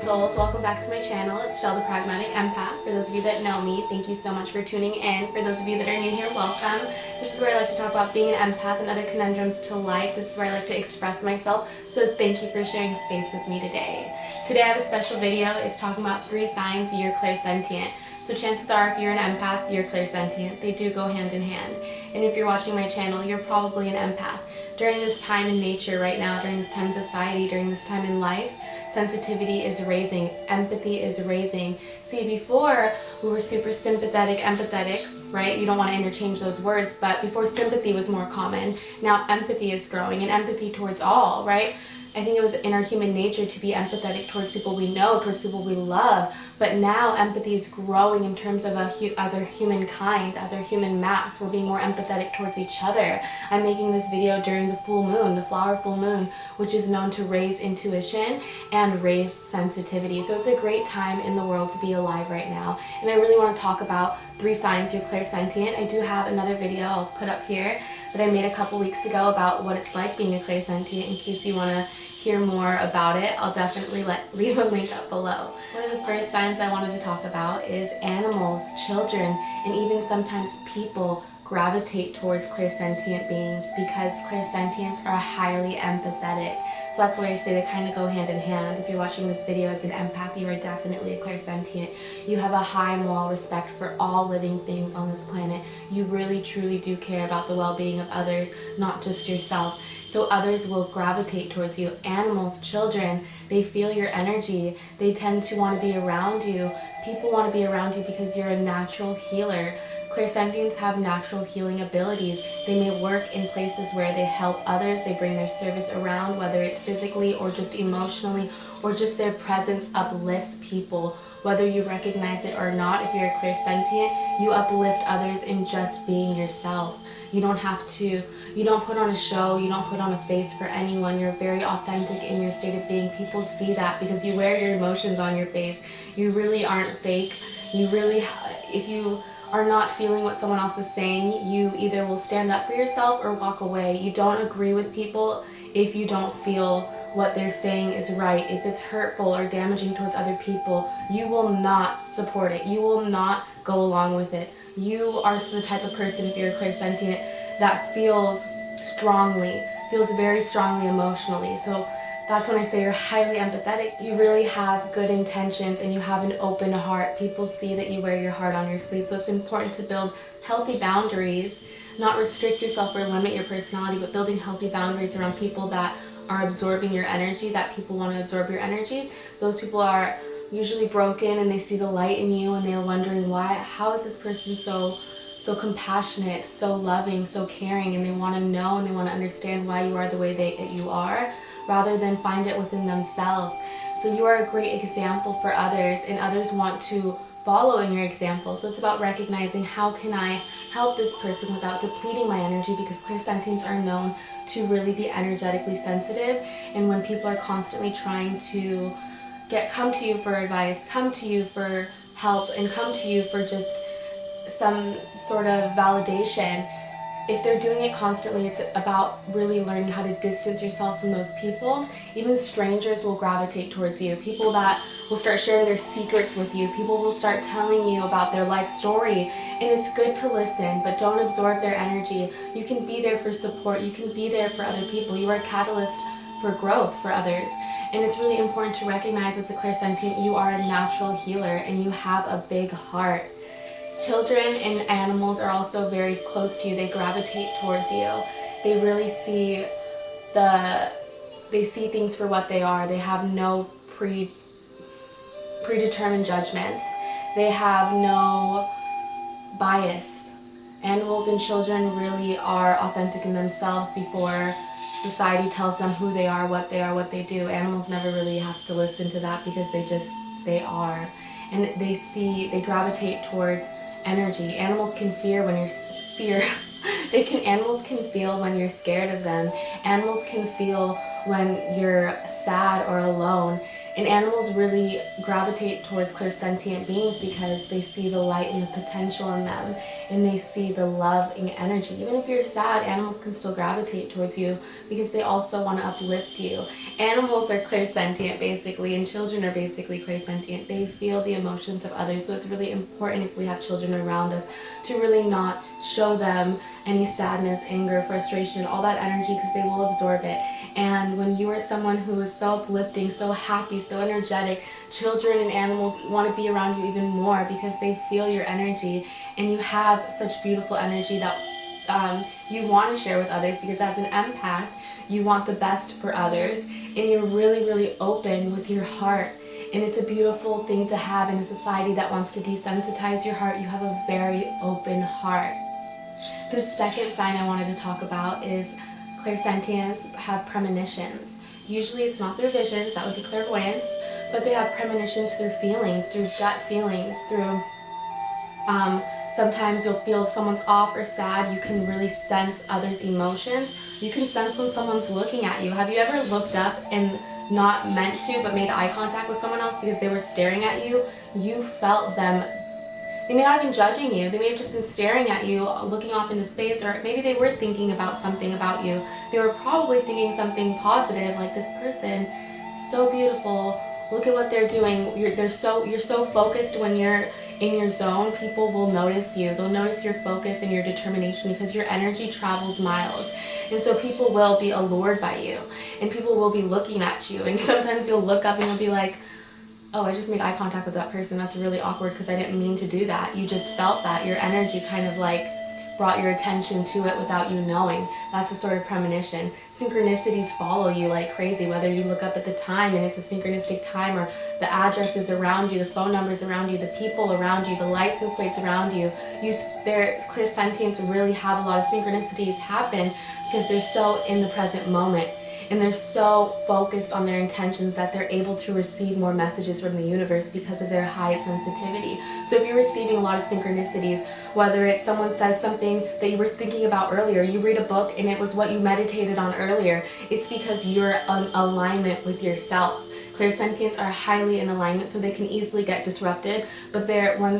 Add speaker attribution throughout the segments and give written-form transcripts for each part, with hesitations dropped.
Speaker 1: souls, welcome back to my channel. It's Chelle the Pragmatic Empath. For those of you that know me, thank you so much for tuning in. For those of you that are new here, welcome. This is where I like to talk about being an empath and other conundrums to life. This is where I like to express myself, so thank you for sharing space with me today. Today I have a special video. It's talking about 3 signs you're clairsentient. So chances are, if you're an empath, you're clairsentient. They do go hand in hand. And if you're watching my channel, you're probably an empath. During this time in nature right now, during this time in society, during this time in life, sensitivity is raising, empathy is raising. See, before we were super sympathetic, empathetic, right? You don't want to interchange those words, but before sympathy was more common, now empathy is growing, and empathy towards all, right? I think it was in our human nature to be empathetic towards people we know, towards people we love, but now empathy is growing in terms of as our humankind, as our human mass. We're being more empathetic towards each other. I'm making this video during the full moon, the flower full moon, which is known to raise intuition and raise sensitivity. So it's a great time in the world to be alive right now. And I really want to talk about 3 signs you're clairsentient. I do have another video I'll put up here that I made a couple weeks ago about what it's like being a clairsentient. In case you want to hear more about it, I'll definitely leave a link up below. One of the first signs I wanted to talk about is animals, children, and even sometimes people gravitate towards clairsentient beings because clairsentients are highly empathetic. So that's why I say they kind of go hand in hand. If you're watching this video as an empath, you are definitely a clairsentient. You have a high moral respect for all living things on this planet. You really truly do care about the well-being of others, not just yourself. So others will gravitate towards you. Animals, children, they feel your energy. They tend to want to be around you. People want to be around you because you're a natural healer. Clairsentients have natural healing abilities. They may work in places where they help others. They bring their service around, whether it's physically or just emotionally, or just their presence uplifts people. Whether you recognize it or not, if you're a clairsentient, you uplift others in just being yourself. You don't have to, you don't put on a show, you don't put on a face for anyone. You're very authentic in your state of being. People see that because you wear your emotions on your face. You really aren't fake. You really, if you are not feeling what someone else is saying, you either will stand up for yourself or walk away. You don't agree with people if you don't feel what they're saying is right. If it's hurtful or damaging towards other people, you will not support it. You will not go along with it. You are the type of person, if you're a clairsentient, that feels very strongly emotionally. So that's when I say you're highly empathetic. You really have good intentions and you have an open heart. People see that you wear your heart on your sleeve. So it's important to build healthy boundaries, not restrict yourself or limit your personality, but building healthy boundaries around people that are absorbing your energy, that people want to absorb your energy. Those people are usually broken and they see the light in you and they're wondering how is this person so compassionate, so loving, so caring, and they want to know and they want to understand why you are the way that you are, rather than find it within themselves. So you are a great example for others, and others want to follow in your example. So it's about recognizing, how can I help this person without depleting my energy, because clairsentients are known to really be energetically sensitive, and when people are constantly trying to come to you for advice, come to you for help, and come to you for just some sort of validation, if they're doing it constantly, it's about really learning how to distance yourself from those people. Even strangers will gravitate towards you. People that will start sharing their secrets with you. People will start telling you about their life story. And it's good to listen, but don't absorb their energy. You can be there for support. You can be there for other people. You are a catalyst for growth for others. And it's really important to recognize, as a clairsentient, you are a natural healer and you have a big heart. Children and animals are also very close to you. They gravitate towards you. They really see things for what they are. They have no predetermined judgments. They have no bias. Animals and children really are authentic in themselves before society tells them who they are, what they do. Animals never really have to listen to that because they are. And they gravitate towards energy. Animals can feel when animals can feel when you're scared of them. Animals can feel when you're sad or alone. And animals really gravitate towards clairsentient beings because they see the light and the potential in them, and they see the love and energy. Even if you're sad, animals can still gravitate towards you because they also want to uplift you. Animals are clairsentient basically, and children are basically clairsentient. They feel the emotions of others, so it's really important if we have children around us to really not show them any sadness, anger, frustration, all that energy, because they will absorb it. And when you are someone who is so uplifting, so happy, so energetic, children and animals want to be around you even more because they feel your energy, and you have such beautiful energy that you want to share with others, because as an empath, you want the best for others, and you're really, really open with your heart. And it's a beautiful thing to have in a society that wants to desensitize your heart. You have a very open heart. The second sign I wanted to talk about is clairsentients have premonitions. Usually it's not through visions, that would be clairvoyance, but they have premonitions through feelings, through gut feelings, through sometimes you'll feel if someone's off or sad. You can really sense others' emotions. You can sense when someone's looking at you. Have you ever looked up and not meant to but made eye contact with someone else because they were staring at you? You felt them. They may not have been judging you. They may have just been staring at you, looking off into space, or maybe they were thinking about something about you. They were probably thinking something positive, like, this person, so beautiful, look at what they're doing. You're so focused when you're in your zone. People will notice you. They'll notice your focus and your determination because your energy travels miles. And so people will be allured by you, and people will be looking at you. And sometimes you'll look up and you'll be like, oh, I just made eye contact with that person. That's really awkward because I didn't mean to do that. You just felt that. Your energy kind of like brought your attention to it without you knowing. That's a sort of premonition. Synchronicities follow you like crazy, whether you look up at the time and it's a synchronistic time, or the addresses around you, the phone numbers around you, the people around you, the license plates around you. Their clairsentients really have a lot of synchronicities happen because they're so in the present moment. And they're so focused on their intentions that they're able to receive more messages from the universe because of their high sensitivity. So if you're receiving a lot of synchronicities, whether it's someone says something that you were thinking about earlier, you read a book and it was what you meditated on earlier, it's because you're in alignment with yourself. Clairsentients are highly in alignment, so they can easily get disrupted, but when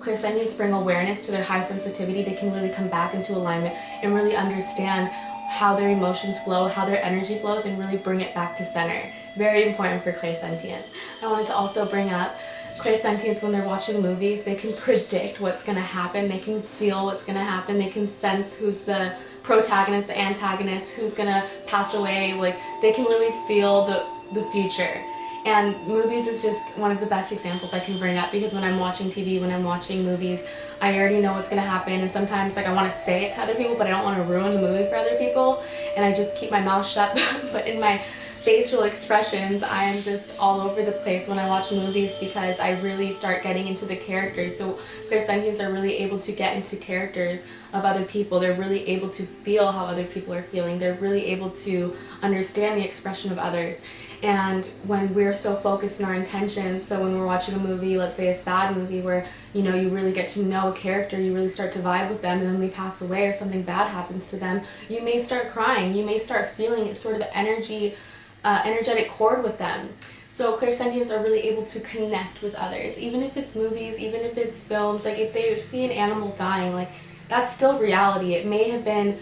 Speaker 1: clairsentients bring awareness to their high sensitivity, they can really come back into alignment and really understand how their emotions flow, how their energy flows, and really bring it back to center. Very important for clairsentients. I wanted to also bring up clairsentients when they're watching movies. They can predict what's going to happen. They can feel what's going to happen. They can sense who's the protagonist, the antagonist, who's going to pass away. Like, they can really feel the future. And movies is just one of the best examples I can bring up, because when I'm watching TV, when I'm watching movies, I already know what's going to happen, and sometimes I want to say it to other people, but I don't want to ruin the movie for other people, and I just keep my mouth shut. But in my facial expressions, I am just all over the place when I watch movies, because I really start getting into the characters. So clairsentients are really able to get into characters of other people. They're really able to feel how other people are feeling. They're really able to understand the expression of others. And when we're so focused in our intentions, so when we're watching a movie, let's say a sad movie where, you really get to know a character, you really start to vibe with them, and then they pass away or something bad happens to them, you may start crying. You may start feeling sort of energetic chord with them. So clairsentients are really able to connect with others, even if it's movies, even if it's films. Like, if they see an animal dying, like, that's still reality. It may have been,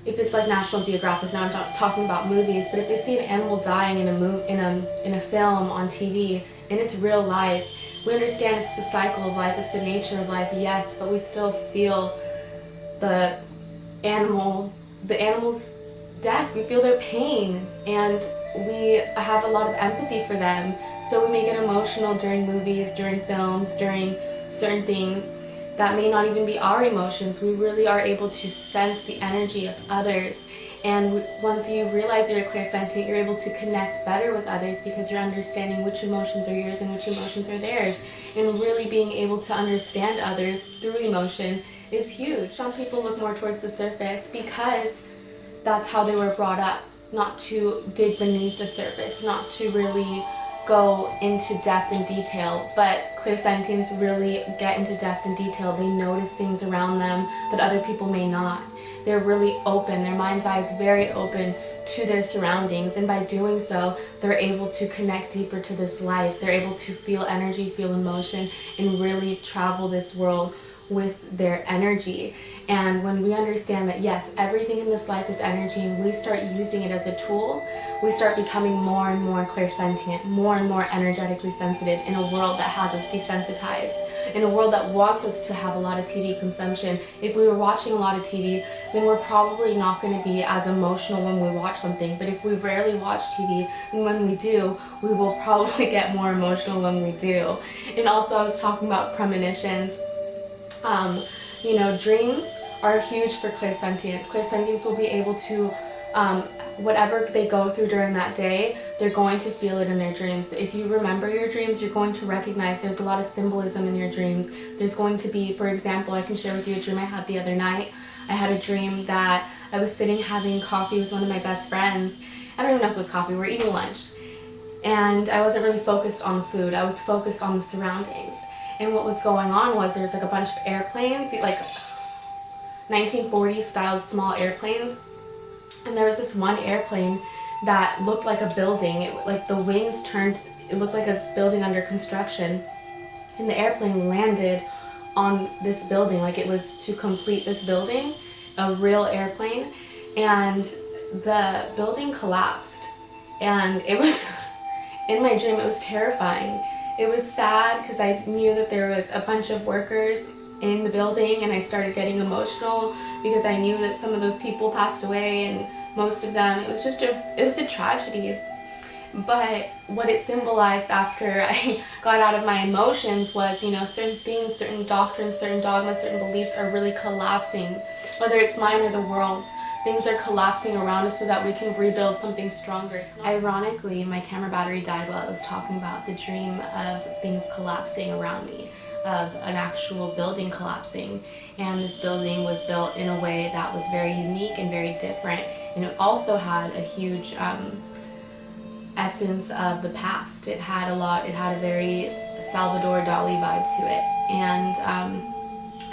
Speaker 1: if it's like National Geographic, now I'm not talking about movies, but if they see an animal dying in a film on TV, and it's real life, we understand it's the cycle of life, it's the nature of life, yes, but we still feel the animal's death. We feel their pain, and we have a lot of empathy for them. So we may get emotional during movies, during films, during certain things that may not even be our emotions. We really are able to sense the energy of others. And once you realize you're a clairsentient, you're able to connect better with others, because you're understanding which emotions are yours and which emotions are theirs. And really being able to understand others through emotion is huge. Some people look more towards the surface because that's how they were brought up, not to dig beneath the surface, not to really go into depth and detail. But clairsentients really get into depth and detail. They notice things around them that other people may not. They're really open, their mind's eye is very open to their surroundings, and by doing so they're able to connect deeper to this life. They're able to feel energy, feel emotion, and really travel this world with their energy. And when we understand that yes, everything in this life is energy, and we start using it as a tool, we start becoming more and more clairsentient, more and more energetically sensitive in a world that has us desensitized, in a world that wants us to have a lot of TV consumption. If we were watching a lot of TV, then we're probably not going to be as emotional when we watch something. But if we rarely watch TV, then when we do, we will probably get more emotional when we do. And also, I was talking about premonitions. You know, dreams are huge for clairsentience. Clairsentients will be able to, whatever they go through during that day, they're going to feel it in their dreams. If you remember your dreams, you're going to recognize there's a lot of symbolism in your dreams. There's going to be, for example, I can share with you a dream I had the other night. I had a dream that I was sitting having coffee with one of my best friends. I don't even know if it was coffee, we were eating lunch. And I wasn't really focused on the food, I was focused on the surroundings. And what was going on was there's like a bunch of airplanes, like 1940s style small airplanes. And there was this one airplane that looked like a building. Like the wings turned, it looked like a building under construction. And the airplane landed on this building, like it was to complete this building, a real airplane. And the building collapsed. And it was, in my dream, it was terrifying. It was sad because I knew that there was a bunch of workers in the building, and I started getting emotional because I knew that some of those people passed away, and most of them, it was a tragedy. But what it symbolized after I got out of my emotions was, you know, certain things, certain doctrines, certain dogmas, certain beliefs are really collapsing, whether it's mine or the world's. Things are collapsing around us so that we can rebuild something stronger. Ironically, my camera battery died while I was talking about the dream of things collapsing around me, of an actual building collapsing. And this building was built in a way that was very unique and very different. And it also had a huge essence of the past. It had a very Salvador Dali vibe to it. And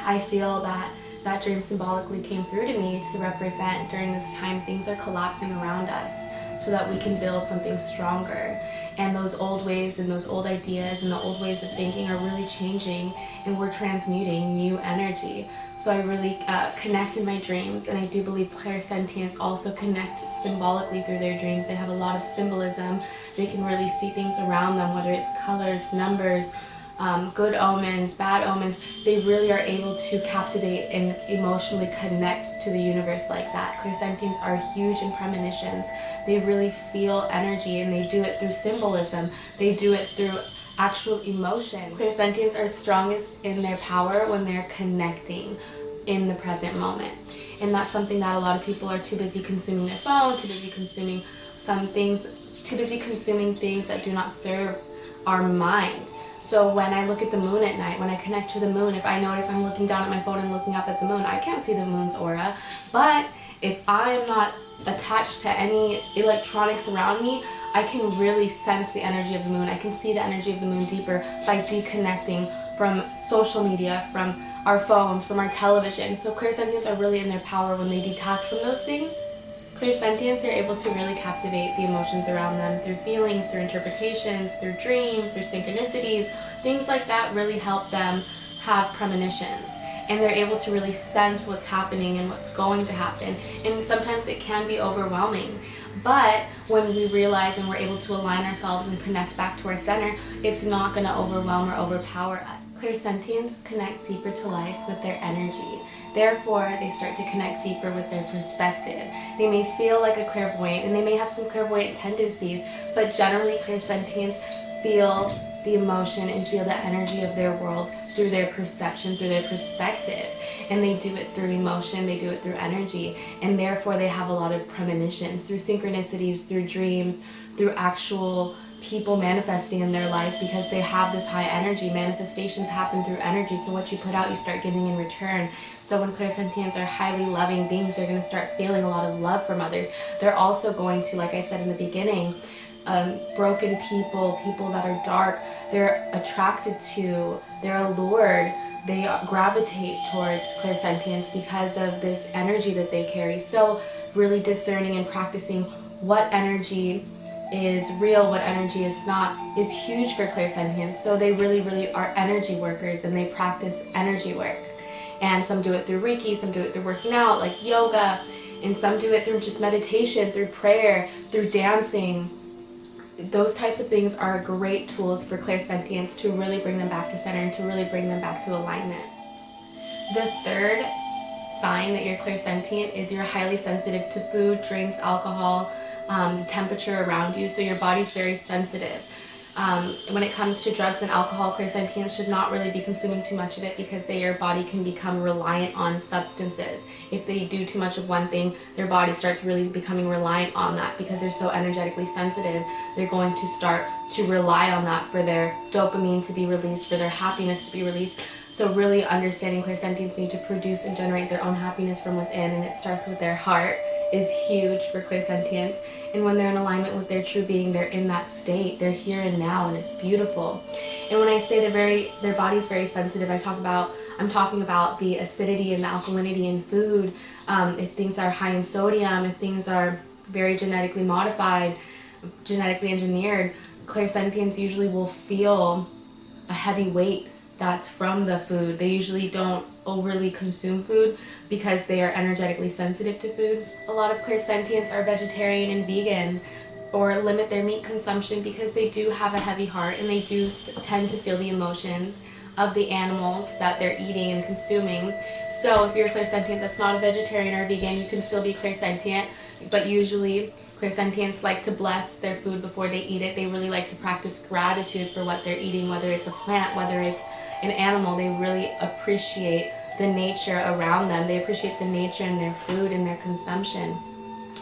Speaker 1: I feel that that dream symbolically came through to me to represent during this time things are collapsing around us so that we can build something stronger. And those old ways and those old ideas and the old ways of thinking are really changing, and we're transmuting new energy. So I really connect in my dreams, and I do believe clairsentients also connect symbolically through their dreams. They have a lot of symbolism. They can really see things around them, whether it's colors, numbers, good omens, bad omens. They really are able to captivate and emotionally connect to the universe like that. Clairsentients are huge in premonitions. They really feel energy, and they do it through symbolism. They do it through actual emotion. Clairsentients are strongest in their power when they're connecting in the present moment. And that's something that a lot of people are too busy consuming their phone, too busy consuming things that do not serve our mind. So when I look at the moon at night, when I connect to the moon, if I notice I'm looking down at my phone and looking up at the moon, I can't see the moon's aura. But if I'm not attached to any electronics around me, I can really sense the energy of the moon. I can see the energy of the moon deeper by deconnecting from social media, from our phones, from our television. So clairsentients are really in their power when they detach from those things. Clairsentients are able to really captivate the emotions around them through feelings, through interpretations, through dreams, through synchronicities. Things like that really help them have premonitions. And they're able to really sense what's happening and what's going to happen. And sometimes it can be overwhelming. But when we realize and we're able to align ourselves and connect back to our center, it's not going to overwhelm or overpower us. Clairsentients connect deeper to life with their energy. Therefore, they start to connect deeper with their perspective. They may feel like a clairvoyant, and they may have some clairvoyant tendencies, but generally clairsentients feel the emotion and feel the energy of their world through their perception, through their perspective. And they do it through emotion, they do it through energy, and therefore they have a lot of premonitions through synchronicities, through dreams, through actual people manifesting in their life, because they have this high energy. Manifestations happen through energy, so what you put out, you start giving in return. So when clairsentients are highly loving beings, they're going to start feeling a lot of love from others. They're also going to, like I said in the beginning, broken people, people that are dark, they're attracted to, they're allured, they gravitate towards clairsentients because of this energy that they carry. So really discerning and practicing what energy is real, what energy is not, is huge for clairsentience. So they really are energy workers, and they practice energy work. And some do it through Reiki, some do it through working out like yoga, and some do it through just meditation, through prayer, through dancing. Those types of things are great tools for clairsentience to really bring them back to center and to really bring them back to alignment. The third sign that you're clairsentient is you're highly sensitive to food, drinks, alcohol, the temperature around you. So your body's very sensitive. When it comes to drugs and alcohol, clairsentients should not really be consuming too much of it, because your body can become reliant on substances. If they do too much of one thing, their body starts really becoming reliant on that, because they're so energetically sensitive. They're going to start to rely on that for their dopamine to be released, for their happiness to be released. So really understanding clairsentients need to produce and generate their own happiness from within, and it starts with their heart, is huge for clairsentients. And when they're in alignment with their true being, they're in that state. They're here and now, and it's beautiful. And when I say their body's very sensitive, I'm talking about the acidity and the alkalinity in food. If things are high in sodium, if things are very genetically modified, genetically engineered, clairsentients usually will feel a heavy weight that's from the food. They usually don't overly consume food because they are energetically sensitive to food. A lot of clairsentients are vegetarian and vegan, or limit their meat consumption because they do have a heavy heart, and they do tend to feel the emotions of the animals that they're eating and consuming. So if you're a clairsentient that's not a vegetarian or vegan, you can still be clairsentient, but usually clairsentients like to bless their food before they eat it. They really like to practice gratitude for what they're eating, whether it's a plant, whether it's an animal. They really appreciate the nature around them. They appreciate the nature in their food and their consumption.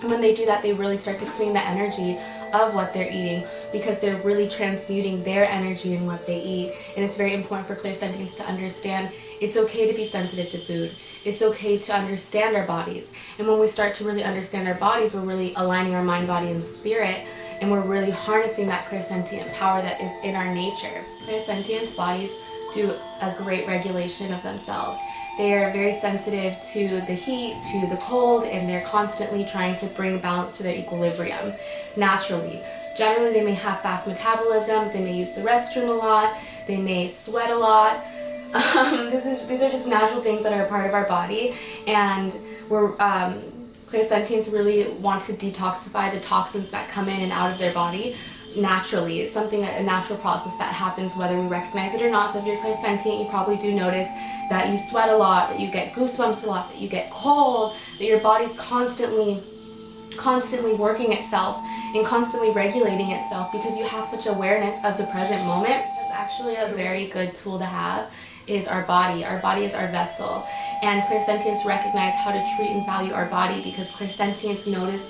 Speaker 1: And when they do that, they really start to clean the energy of what they're eating, because they're really transmuting their energy in what they eat. And it's very important for clairsentients to understand it's okay to be sensitive to food. It's okay to understand our bodies. And when we start to really understand our bodies, we're really aligning our mind, body, and spirit, and we're really harnessing that clairsentient power that is in our nature. Clairsentients' bodies do a great regulation of themselves. They are very sensitive to the heat, to the cold, and they're constantly trying to bring balance to their equilibrium naturally. Generally, they may have fast metabolisms, they may use the restroom a lot, they may sweat a lot. These are just natural things that are a part of our body, and clairsentients really want to detoxify the toxins that come in and out of their body naturally. It's a natural process that happens whether we recognize it or not. So if you're clairsentient, you probably do notice that you sweat a lot, that you get goosebumps a lot, that you get cold, that your body's constantly working itself and constantly regulating itself, because you have such awareness of the present moment. That's actually a very good tool to have, is our body. Our body is our vessel, and clairsentients recognize how to treat and value our body, because clairsentients notice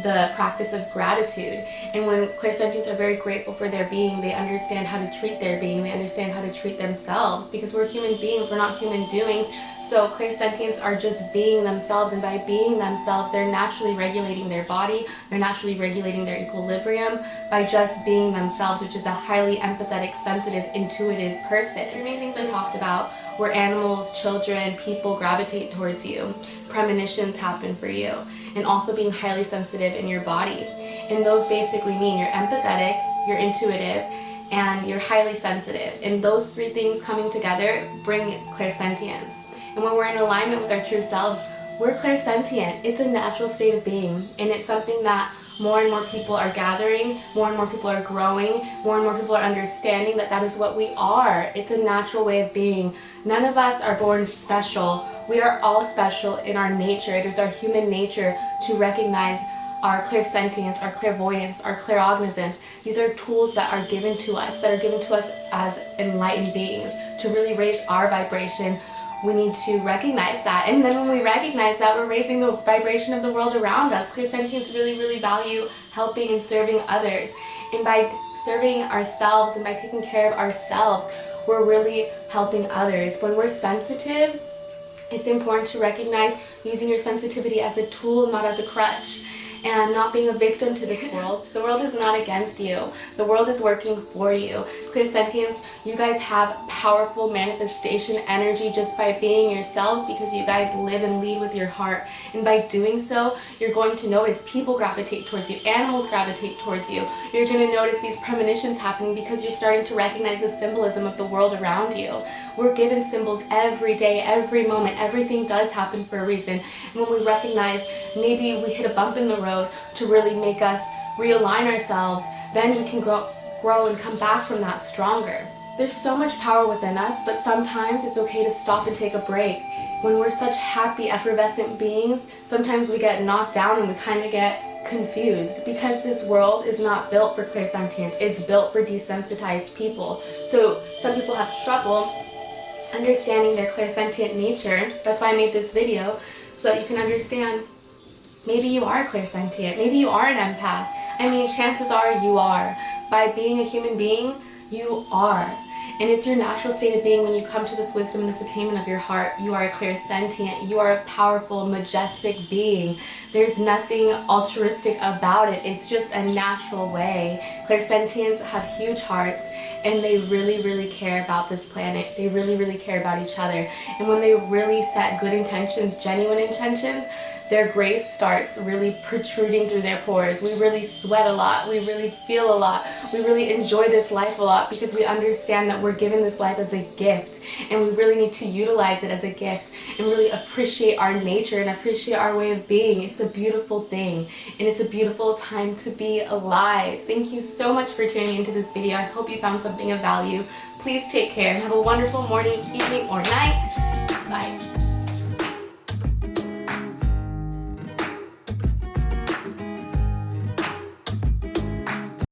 Speaker 1: the practice of gratitude. And when clairsentients are very grateful for their being, they understand how to treat their being, they understand how to treat themselves, because we're human beings, we're not human doings. So clairsentients are just being themselves, and by being themselves, they're naturally regulating their body, they're naturally regulating their equilibrium by just being themselves, which is a highly empathetic, sensitive, intuitive person. The main things I talked about were animals, children, people gravitate towards you, premonitions happen for you, and also being highly sensitive in your body. And those basically mean you're empathetic, you're intuitive, and you're highly sensitive. And those three things coming together bring clairsentience. And when we're in alignment with our true selves, we're clairsentient. It's a natural state of being, and it's something that more and more people are gathering, more and more people are growing, more and more people are understanding that is what we are. It's a natural way of being. None of us are born special. We are all special in our nature. It is our human nature to recognize our clairsentience, our clairvoyance, our claircognizance. These are tools that are given to us, as enlightened beings to really raise our vibration. We need to recognize that. And then when we recognize that, we're raising the vibration of the world around us. Clairsentients really value helping and serving others. And by serving ourselves and by taking care of ourselves, we're really helping others. When we're sensitive, it's important to recognize using your sensitivity as a tool, not as a crutch, and not being a victim to this world. The world is not against you. The world is working for you. Clairsentients, you guys have powerful manifestation energy just by being yourselves, because you guys live and lead with your heart. And by doing so, you're going to notice people gravitate towards you, animals gravitate towards you. You're going to notice these premonitions happening because you're starting to recognize the symbolism of the world around you. We're given symbols every day, every moment. Everything does happen for a reason. And when we recognize maybe we hit a bump in the road to really make us realign ourselves, then we can grow and come back from that stronger. There's so much power within us, but sometimes it's okay to stop and take a break. When we're such happy, effervescent beings, sometimes we get knocked down and we kind of get confused, because this world is not built for clairsentience. It's built for desensitized people. So some people have trouble understanding their clairsentient nature. That's why I made this video, so that you can understand maybe you are clairsentient, maybe you are an empath. I mean, chances are you are. By being a human being, you are. And it's your natural state of being when you come to this wisdom and this attainment of your heart. You are a clairsentient. You are a powerful, majestic being. There's nothing altruistic about it. It's just a natural way. Clairsentients have huge hearts, and they really, really care about this planet. They really, really care about each other. And when they really set good intentions, genuine intentions, their grace starts really protruding through their pores. We really sweat a lot. We really feel a lot. We really enjoy this life a lot, because we understand that we're given this life as a gift, and we really need to utilize it as a gift and really appreciate our nature and appreciate our way of being. It's a beautiful thing, and it's a beautiful time to be alive. Thank you so much for tuning into this video. I hope you found something of value. Please take care and have a wonderful morning, evening, or night.